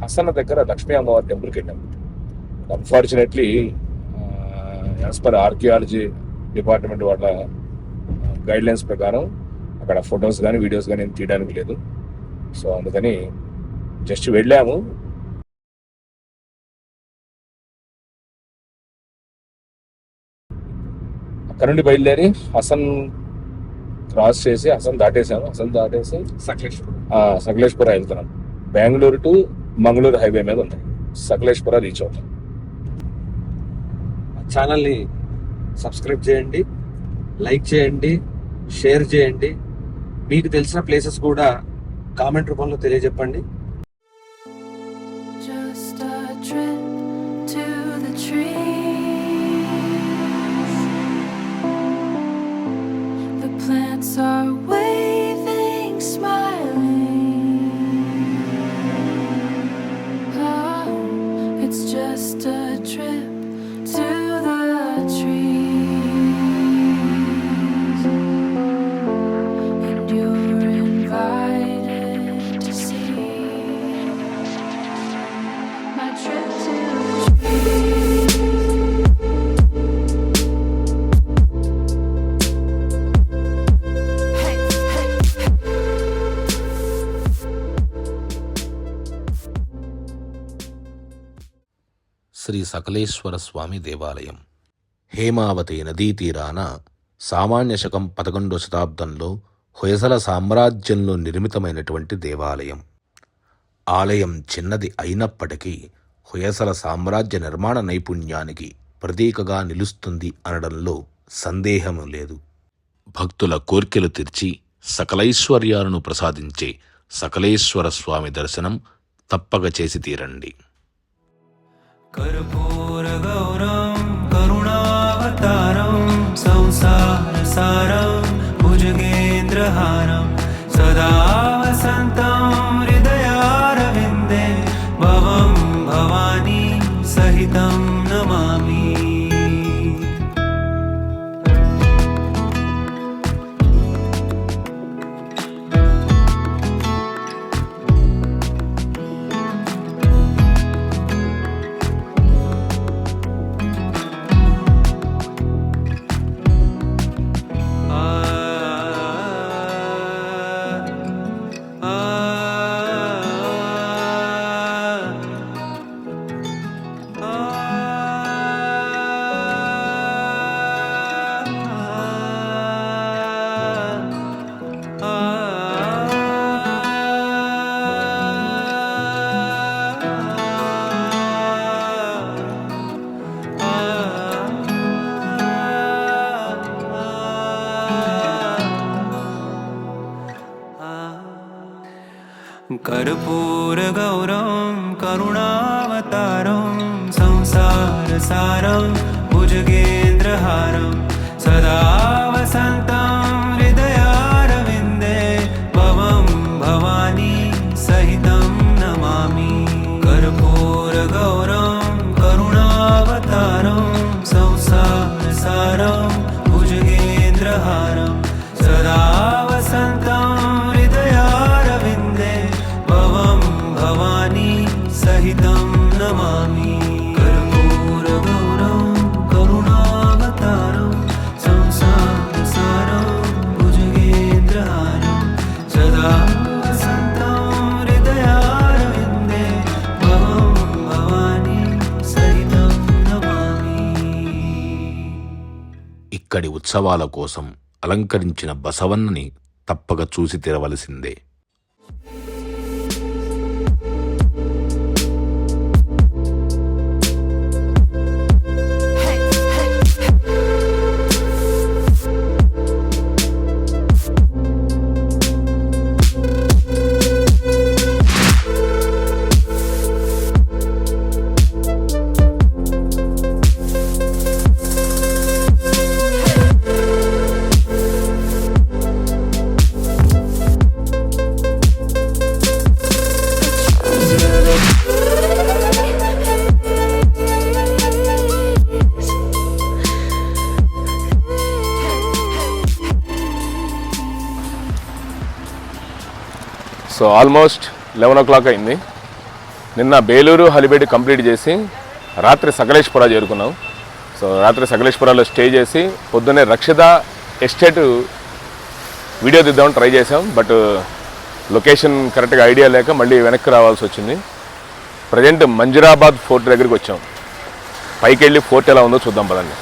హసన్న దగ్గర లక్ష్మీ అమ్మవారి టెంపుల్కి వెళ్ళాం. Unfortunately as per archaeology department వాళ్ళ గైడ్లైన్స్ ప్రకారం అక్కడ ఫొటోస్ కానీ వీడియోస్ కానీ ఏం తీయడానికి లేదు. సో అందుకని జస్ట్ వెళ్ళాము. అక్కడ నుండి బయలుదేరి హసన్ క్రాస్ చేసి హసన్ దాటేసి సకలేశ్పుర వెళ్తున్నాం. బెంగళూరు టు మంగళూరు హైవే మీద ఉంది. సకలేశ్పుర రీచ్ అవుతాం. ఛానల్ని సబ్స్క్రైబ్ చేయండి, లైక్ చేయండి, షేర్ చేయండి. మీకు తెలిసిన ప్లేసెస్ కూడా కామెంట్ రూపంలో తెలియజెప్పండి. Are waving, smiling. Oh, it's just a trip to the trees, and you're invited to see my trip to the trees. Shri Sakaleshwara స్వామి దేవాలయం హేమావతి నదీ తీరాన సామాన్య శకం 11వ శతాబ్దంలో హొయసల సామ్రాజ్యంలో నిర్మితమైనటువంటి దేవాలయం. ఆలయం చిన్నది అయినప్పటికీ హొయసల సామ్రాజ్య నిర్మాణ నైపుణ్యానికి ప్రతీకగా నిలుస్తుంది అనడంలో సందేహము లేదు. భక్తుల కోర్కెలు తీర్చి సకలైశ్వర్యాలను ప్రసాదించే సకలేశ్వర స్వామి దర్శనం తప్పక చేసి తీరండి. कर्पूर गौरं करुणावतारं संसार सारं भुजगेन्द्रहारं सदा वसन्तं हृदयारविन्दे भवं भवानी सहितं नमामि. कर्पूर गौरं करुणावतारं संसार सारं भुजगेन्द्रहारं सदा वसन्तं हृदयारविन्दे भवं भवानी सहितं नमामि. कर्पूर गौरं करुणावतारं संसार सारं भुजगेन्द्रहारं सदा वसन्तं हृदयारविन्दे भवं भवानी सहितं नमामि. कर्पूर गौरं करुणावतारं संसार सारं भुजगेन्द्रहारं सदा वसन्तं हृदयारविन्दे भवं भवानी सहितं नमामि. ఇక్కడి ఉత్సవాల కోసం అలంకరించిన బసవన్నని తప్పక చూసి తీరవలసిందే. సో ఆల్మోస్ట్ 11 o'clock అయింది. నిన్న బేలూరు హలిబేడి కంప్లీట్ చేసి రాత్రి సకలేశ్పుర చేరుకున్నాం. సో రాత్రి సకలేశ్పురాలో స్టే చేసి పొద్దున్నే రక్షిత ఎస్టేట్ వీడియో తీద్దామని ట్రై చేసాం. బట్ లొకేషన్ కరెక్ట్గా ఐడియా లేక మళ్ళీ వెనక్కి రావాల్సి వచ్చింది. ప్రజెంట్ మంజురాబాద్ ఫోర్ట్ దగ్గరికి వచ్చాం. పైకి వెళ్ళి ఫోర్ట్ ఎలా ఉందో చూద్దాం పదండి.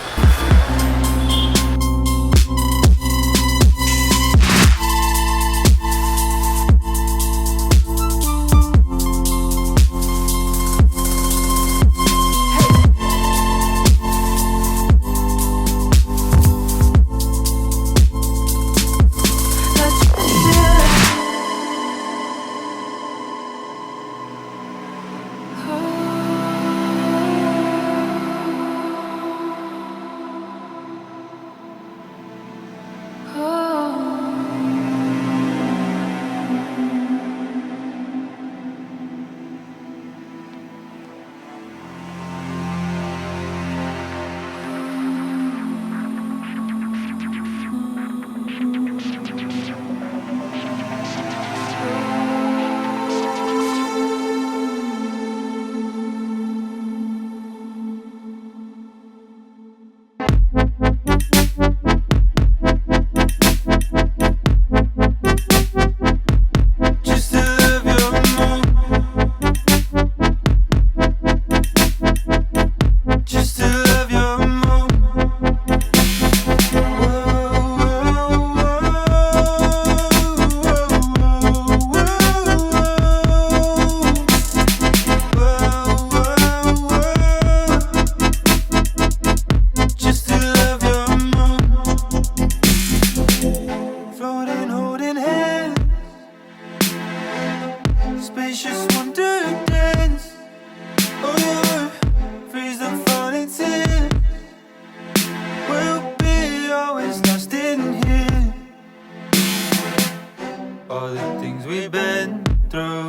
All the things we've been through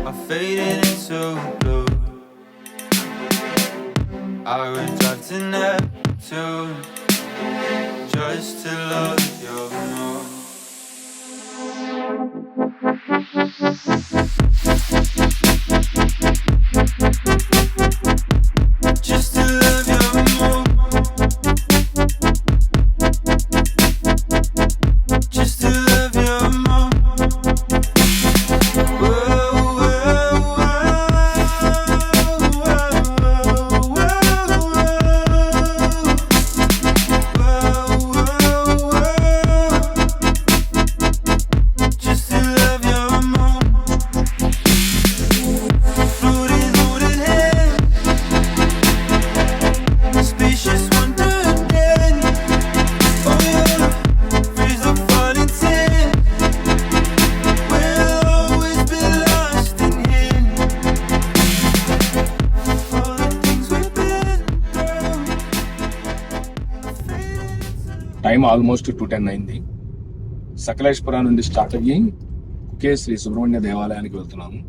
are fading into blue. I would drive to Neptune just to love you more. Just to love you more. Just to love you more. Whoa, whoa, just to love you more. Floating, holding hands, spacious wonderland. Oh yeah, freeze the falling sand. We'll always be lost in here. All the things we've been through are fading. Time almost 2:10 అయింది. సకలేశ్పురం నుండి start అయ్యి కుకే శ్రీ సుబ్రహ్మణ్య దేవాలయానికి వెళ్తున్నాము.